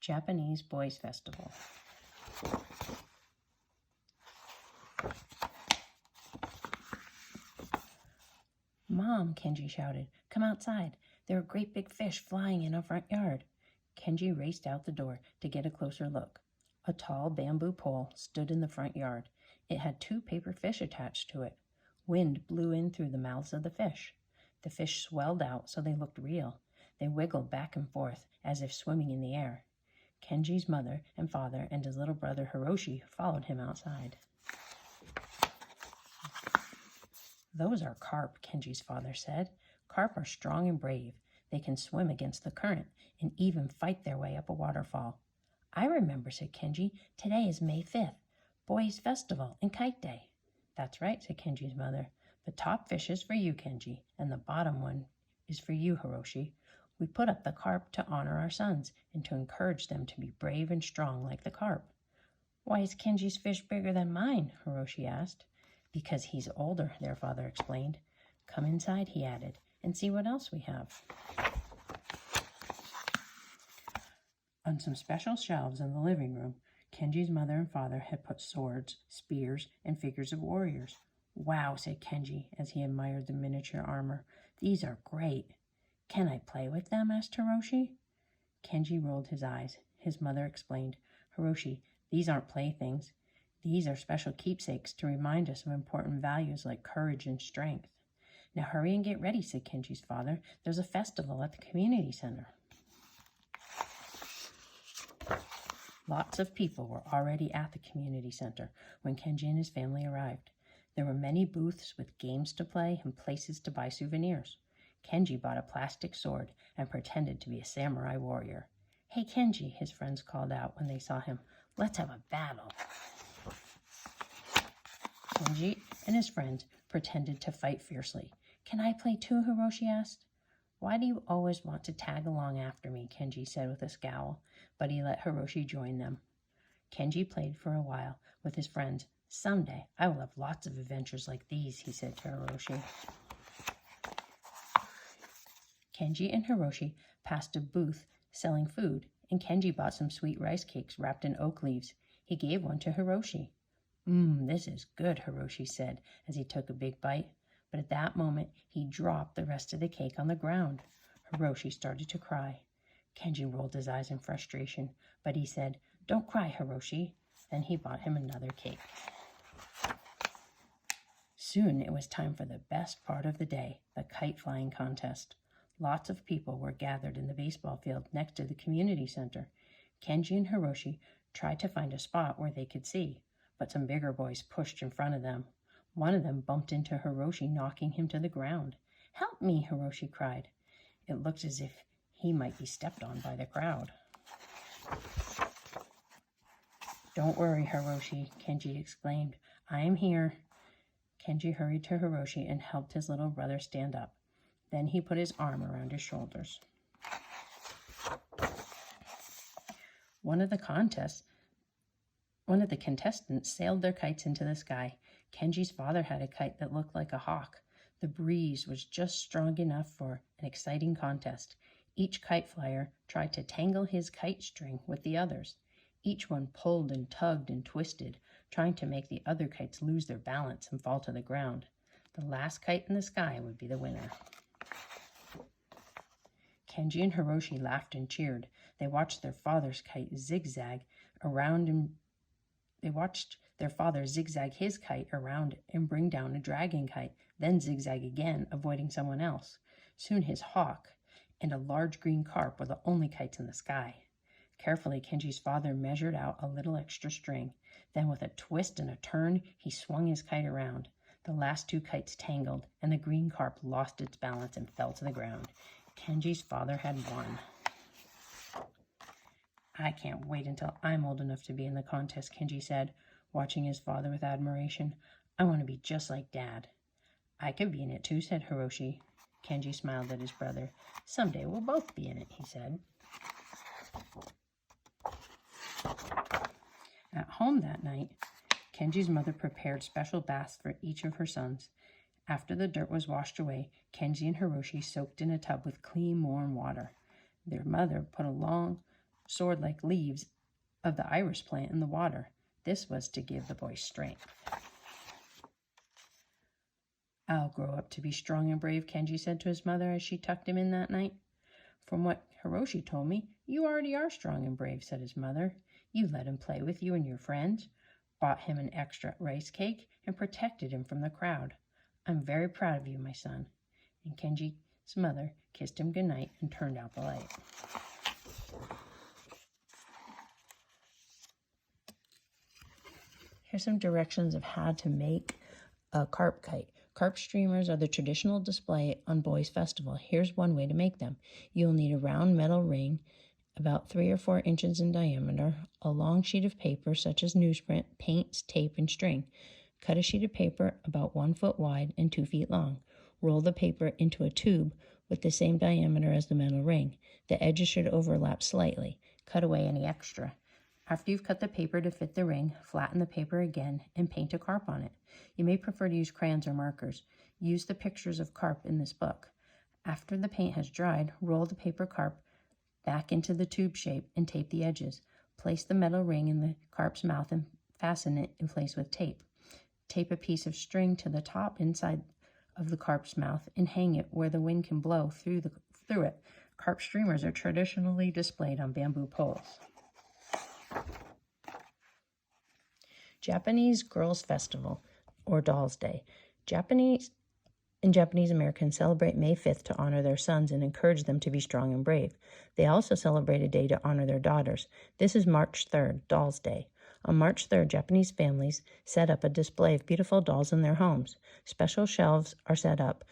Japanese Boys Festival. "Mom," Kenji shouted, "come outside. There are great big fish flying in our front yard." Kenji raced out the door to get a closer look. A tall bamboo pole stood in the front yard. It had 2 paper fish attached to it. Wind blew in through the mouths of the fish. The fish swelled out so they looked real. They wiggled back and forth as if swimming in the air. Kenji's mother and father and his little brother Hiroshi followed him outside. "Those are carp," Kenji's father said. "Carp are strong and brave. They can swim against the current and even fight their way up a waterfall." "I remember," said Kenji. "Today is May 5th, Boys Festival and Kite Day." "That's right," said Kenji's mother. "The top fish is for you, Kenji, and the bottom one is for you, Hiroshi. We put up the carp to honor our sons and to encourage them to be brave and strong like the carp." "Why is Kenji's fish bigger than mine?" Hiroshi asked. "Because he's older," their father explained. "Come inside," he added, "and see what else we have." On some special shelves in the living room, Kenji's mother and father had put swords, spears, and figures of warriors. "Wow," said Kenji as he admired the miniature armor. "These are great." "Can I play with them?" asked Hiroshi. Kenji rolled his eyes. His mother explained, "Hiroshi, these aren't playthings. These are special keepsakes to remind us of important values like courage and strength." "Now hurry and get ready," said Kenji's father. "There's a festival at the community center." Lots of people were already at the community center when Kenji and his family arrived. There were many booths with games to play and places to buy souvenirs. Kenji bought a plastic sword and pretended to be a samurai warrior. "Hey, Kenji," his friends called out when they saw him. "Let's have a battle." Kenji and his friends pretended to fight fiercely. "Can I play too?" Hiroshi asked. "Why do you always want to tag along after me?" Kenji said with a scowl, but he let Hiroshi join them. Kenji played for a while with his friends. "Someday I will have lots of adventures like these," he said to Hiroshi. Kenji and Hiroshi passed a booth selling food, and Kenji bought some sweet rice cakes wrapped in oak leaves. He gave one to Hiroshi. This is good," Hiroshi said as he took a big bite. But at that moment, he dropped the rest of the cake on the ground. Hiroshi started to cry. Kenji rolled his eyes in frustration, but he said, "Don't cry, Hiroshi." Then he bought him another cake. Soon it was time for the best part of the day, the kite flying contest. Lots of people were gathered in the baseball field next to the community center. Kenji and Hiroshi tried to find a spot where they could see, but some bigger boys pushed in front of them. One of them bumped into Hiroshi, knocking him to the ground. "Help me!" Hiroshi cried. It looked as if he might be stepped on by the crowd. "Don't worry, Hiroshi," Kenji exclaimed. "I am here." Kenji hurried to Hiroshi and helped his little brother stand up. Then he put his arm around his shoulders. One of the contestants sailed their kites into the sky. Kenji's father had a kite that looked like a hawk. The breeze was just strong enough for an exciting contest. Each kite flyer tried to tangle his kite string with the others. Each one pulled and tugged and twisted, trying to make the other kites lose their balance and fall to the ground. The last kite in the sky would be the winner. Kenji and Hiroshi laughed and cheered. They watched their father's kite zigzag around and They watched their father zigzag his kite around and bring down a dragon kite, then zigzag again, avoiding someone else. Soon his hawk and a large green carp were the only kites in the sky. Carefully, Kenji's father measured out a little extra string. Then with a twist and a turn, he swung his kite around. The last 2 kites tangled, and the green carp lost its balance and fell to the ground. Kenji's father had won. "I can't wait until I'm old enough to be in the contest," Kenji said, watching his father with admiration. "I want to be just like Dad." "I could be in it too," said Hiroshi. Kenji smiled at his brother. "Someday we'll both be in it," he said. At home that night, Kenji's mother prepared special baths for each of her sons. After the dirt was washed away, Kenji and Hiroshi soaked in a tub with clean, warm water. Their mother put a long soared like leaves of the iris plant in the water. This was to give the boy strength. I'll grow up to be strong and brave, Kenji said to his mother as she tucked him in that night. From what Hiroshi told me, you already are strong and brave, said his mother. You let him play with you and your friends, bought him an extra rice cake, and protected him from the crowd. I'm very proud of you, my son. And Kenji's mother kissed him goodnight and turned out the light. Here's some directions of how to make a carp kite. Carp streamers are the traditional display on Boys Festival. Here's one way to make them. You'll need a round metal ring about 3 or 4 inches in diameter, a long sheet of paper such as newsprint, paints, tape, and string. Cut a sheet of paper about 1 foot wide and 2 feet long. Roll the paper into a tube with the same diameter as the metal ring. The edges should overlap slightly. Cut away any extra. After you've cut the paper to fit the ring, flatten the paper again and paint a carp on it. You may prefer to use crayons or markers. Use the pictures of carp in this book. After the paint has dried, roll the paper carp back into the tube shape and tape the edges. Place the metal ring in the carp's mouth and fasten it in place with tape. Tape a piece of string to the top inside of the carp's mouth and hang it where the wind can blow through it. Carp streamers are traditionally displayed on bamboo poles. Japanese Girls Festival, or Dolls Day. Japanese Americans celebrate May 5th to honor their sons and encourage them to be strong and brave. They also celebrate a day to honor their daughters. This is March 3rd, Dolls Day. On March 3rd, Japanese families set up a display of beautiful dolls in their homes. Special shelves are set up.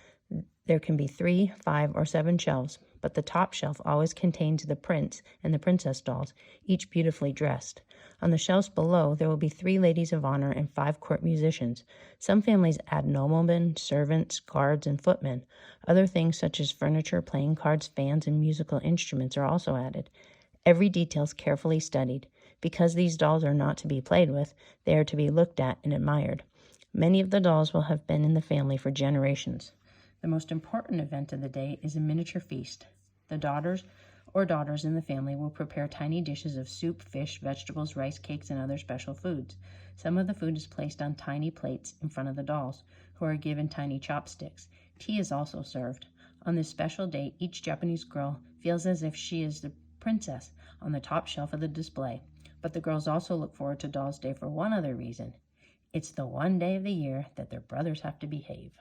There can be 3, 5, or 7 shelves, but the top shelf always contains the prince and the princess dolls, each beautifully dressed. On the shelves below, there will be 3 ladies of honor and 5 court musicians. Some families add noblemen, servants, guards, and footmen. Other things such as furniture, playing cards, fans, and musical instruments are also added. Every detail is carefully studied. Because these dolls are not to be played with, they are to be looked at and admired. Many of the dolls will have been in the family for generations. The most important event of the day is a miniature feast. The daughters in the family will prepare tiny dishes of soup, fish, vegetables, rice cakes, and other special foods. Some of the food is placed on tiny plates in front of the dolls, who are given tiny chopsticks. Tea is also served. On this special day, each Japanese girl feels as if she is the princess on the top shelf of the display. But the girls also look forward to Dolls Day for one other reason. It's the one day of the year that their brothers have to behave.